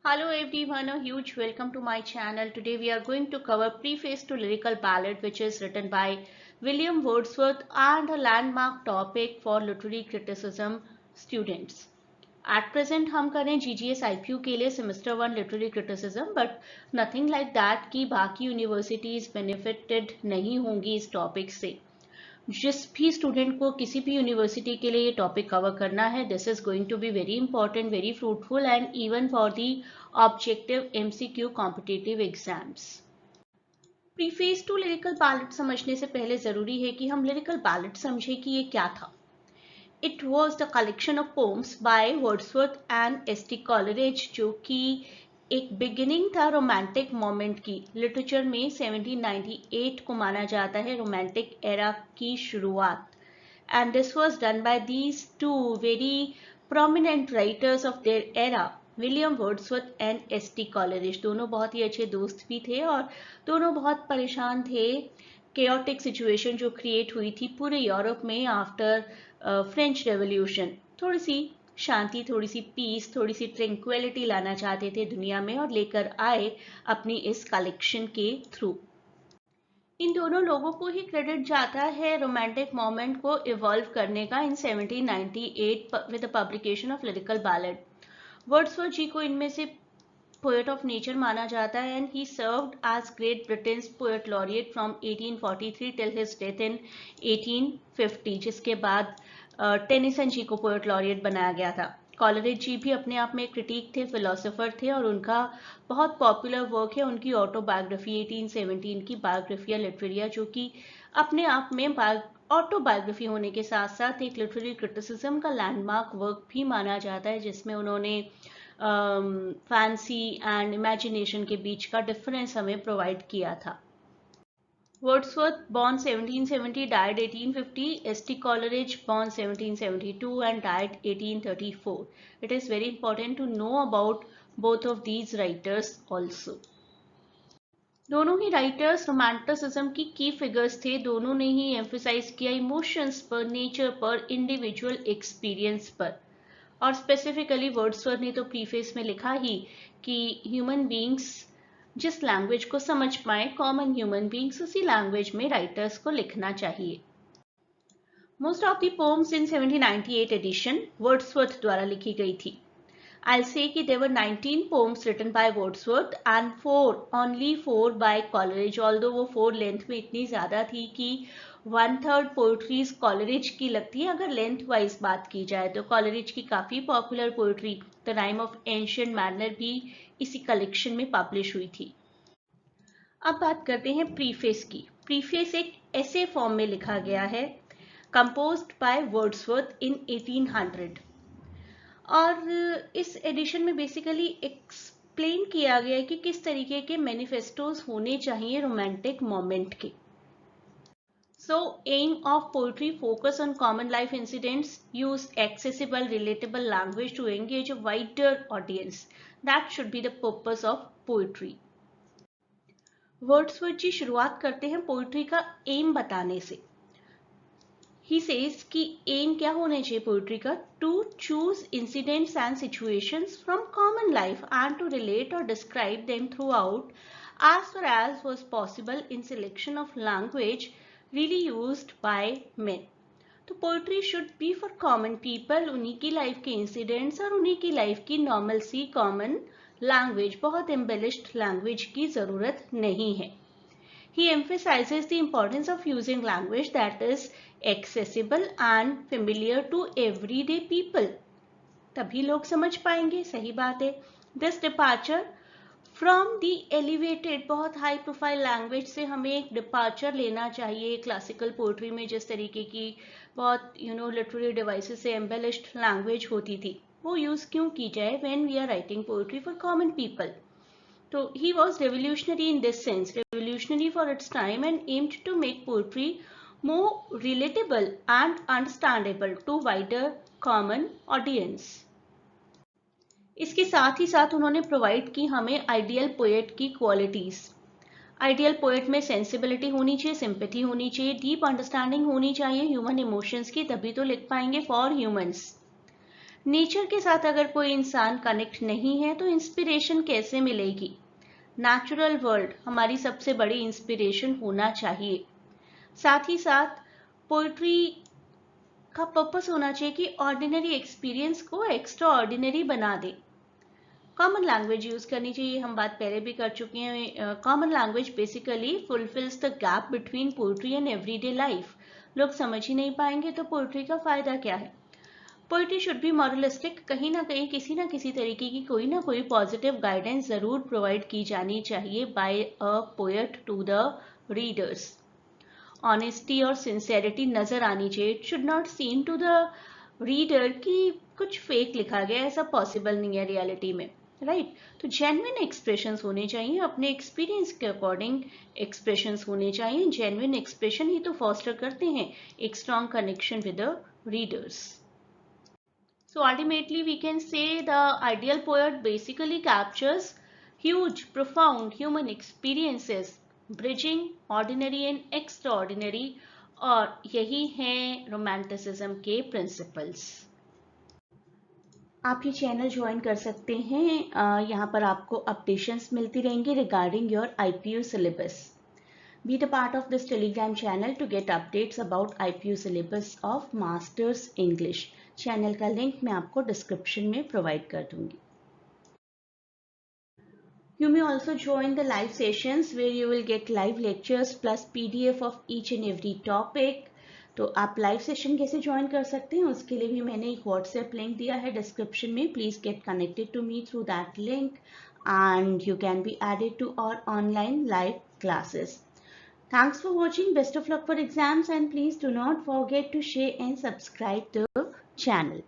Hello everyone, a huge welcome to my channel. Today we are going to cover Preface to Lyrical Ballad, which is written by William Wordsworth and a landmark topic for literary criticism students. At present हम करें GGS IPU के लिए semester 1 literary criticism, but nothing like that कि बाकी universities benefited नहीं होंगी इस topic से. जिस भी स्टूडेंट को किसी भी यूनिवर्सिटी के लिए ये टॉपिक कवर करना है, this is going to be very important, very fruitful and even for the objective MCQ competitive exams. Preface to lyrical ballad समझने से पहले जरूरी है कि हम लिरिकल बैलेट समझे कि ये क्या था. It was the collection of poems by Wordsworth and ST. Coleridge, जो कि एक बिगिनिंग था रोमांटिक मोमेंट की. लिटरेचर में 1798 को माना जाता है रोमांटिक एरा की शुरुआत. And this was done by these two very prominent writers of their era, William Wordsworth and ST. Coleridge. दोनों बहुत ही अच्छे दोस्त भी थे और दोनों बहुत परेशान थे केओटिक सिचुएशन जो क्रिएट हुई थी पूरे यूरोप में आफ्टर फ्रेंच रेवोल्यूशन. थोड़ी सी शांति, थोड़ी सी पीस, थोड़ी सी ट्रैंक्विलिटी लाना चाहते थे दुनिया में और लेकर आए अपनी इस कलेक्शन के थ्रू. इन दोनों लोगों को ही क्रेडिट जाता है रोमांटिक मोमेंट को इवॉल्व करने का in 1798 with the publication of lyrical ballad. Wordsworth ji को इनमें से पोएट ऑफ नेचर माना जाता है and he served as great Britain's poet laureate from 1843 till his death in 1850, जिसके बाद टेनिसन जी को पोएट लॉरिएट बनाया गया था. कॉलरिज जी भी अपने आप में क्रिटिक थे, फिलोसोफर थे और उनका बहुत पॉपुलर वर्क है उनकी ऑटोबायोग्राफी 1817 की बायोग्राफिया लिटरेरिया, जो कि अपने आप में ऑटोबायोग्राफी होने के साथ साथ एक लिटरेरी क्रिटिसिज्म का लैंडमार्क वर्क भी माना जाता है, जिसमें उन्होंने फैंसी एंड इमेजिनेशन के बीच का डिफरेंस हमें प्रोवाइड किया था. Wordsworth, born 1770, died 1850. S.T. Coleridge, born 1772 and died 1834. It is very important to know about both of these writers also. दोनों ही राइटर्स रोमांटिसिज्म की की फिगर्स थे. दोनों ने ही एम्फेसाइज किया इमोशंस पर, नेचर पर, इंडिविजुअल एक्सपीरियंस पर. और स्पेसिफिकली वर्ड्सवर्थ ने तो प्रीफेस में लिखा ही कि ह्यूमन बीइंग्स जिस लैंग्वेज को समझ पाए, कॉमन ह्यूमन बीइंग्स, उसी लैंग्वेज में राइटर्स को लिखना चाहिए. Most of the poems in 1798 edition Wordsworth द्वारा लिखी गई थी. I'll say कि there were 19 poems written by Wordsworth and only 4 by Coleridge, although वो 4 लेंथ में इतनी ज़्यादा थी कि 1/3 पोइट्रीज कॉलरिज की लगती है. अगर लेंथ वाइज बात की जाए तो कॉलरिज की काफ़ी popular poetry the rhyme of ancient manner भी इसी कलेक्शन में पब्लिश हुई थी. अब बात करते हैं प्रीफेस की. प्रीफेस एक ऐसे फॉर्म में लिखा गया है, कंपोज्ड बाय वर्ड्सवर्थ इन 1800. और इस एडिशन में बेसिकली एक्सप्लेन किया गया है कि किस तरीके के मैनिफेस्टोज होने चाहिए रोमांटिक मोमेंट के. So, aim of poetry focus on common life incidents, use accessible, relatable language to engage a wider audience. That should be the purpose of poetry. Wordsworth ji शुरुआत करते हैं पोइट्री का एम बताने से. He says कि M क्या होने चाहिए पोइट्री का? To choose incidents and situations from common life and to relate or describe them throughout as far as was possible in selection of language really used by men. तो poetry should be for common people, उन्हीं की life के incidents और उन्हीं की life की normal सी common language, बहुत embellished language की जरूरत नहीं है. He emphasizes the importance of using language that is accessible and familiar to everyday people. तभी लोग समझ पाएंगे, सही बात है. This departure from the elevated, बहुत हाई प्रोफाइल लैंग्वेज से हमें एक डिपार्चर लेना चाहिए. क्लासिकल पोइट्री में जिस तरीके की बहुत लिटरेरी डिवाइसेस से एम्बेलिश्ड लैंग्वेज होती थी, वो यूज क्यों की जाए when we are writing poetry for common people. So he was revolutionary in this sense, revolutionary for its time and aimed to make poetry more relatable and understandable to wider common audience. इसके साथ ही साथ उन्होंने provide की हमें ideal poet की qualities. Ideal poet में sensibility होनी चाहिए, सिंपैथी होनी चाहिए, डीप अंडरस्टैंडिंग होनी चाहिए ह्यूमन इमोशंस की, तभी तो लिख पाएंगे फॉर ह्यूमंस. नेचर के साथ अगर कोई इंसान कनेक्ट नहीं है तो इंस्पिरेशन कैसे मिलेगी? नेचुरल वर्ल्ड हमारी सबसे बड़ी इंस्पिरेशन होना चाहिए। साथ ही साथ पोइट्री का पर्पस होना चाहिए कि ऑर्डिनरी एक्सपीरियंस को एक्स्ट्रा ऑर्डिनरी बना दे। कॉमन लैंग्वेज यूज करनी चाहिए, हम बात पहले भी कर चुके हैं। Common language basically fulfils the gap between poetry and everyday life. लोग समझ ही नहीं पाएंगे तो पोइट्री का फायदा क्या है? पोइट्री शुड बी मॉरलिस्टिक, कहीं ना कहीं किसी ना किसी तरीके की कोई ना कोई पॉजिटिव गाइडेंस जरूर प्रोवाइड की जानी चाहिए by a poet to the readers. Honesty और सिंसेरिटी नजर आनी चाहिए। It should not seem to the reader कि कुछ फेक लिखा गया, ऐसा पॉसिबल नहीं है रियलिटी में, राइट? तो जेन्युइन एक्सप्रेशंस होने चाहिए, अपने एक्सपीरियंस के अकॉर्डिंग एक्सप्रेशंस होने चाहिए। जेन्युइन एक्सप्रेशन ही तो फॉस्टर करते हैं एक strong connection with the readers. So ultimately we can say the ideal poet basically captures huge, profound human experiences, bridging ordinary and extraordinary, और यही हैं रोमांटिसिज्म के प्रिंसिपल्स. आप ये चैनल ज्वाइन कर सकते हैं, यहाँ पर आपको अपडेशंस मिलती रहेंगी regarding your IPU syllabus. Be the part of this Telegram channel to get updates about IPU syllabus of Masters English. Channel का लिंक मैं आपको डिस्क्रिप्शन में प्रोवाइड कर दूंगी. You may also join the live sessions where you will get live lectures plus PDF of each and every topic. तो आप live session कैसे join कर सकते हैं उसके लिए भी मैंने एक व्हाट्सएप लिंक दिया है डिस्क्रिप्शन में. Please get connected to me through that link and you can be added to our online live classes. Thanks for watching. Best of luck for exams and please do not forget to share and subscribe the channel.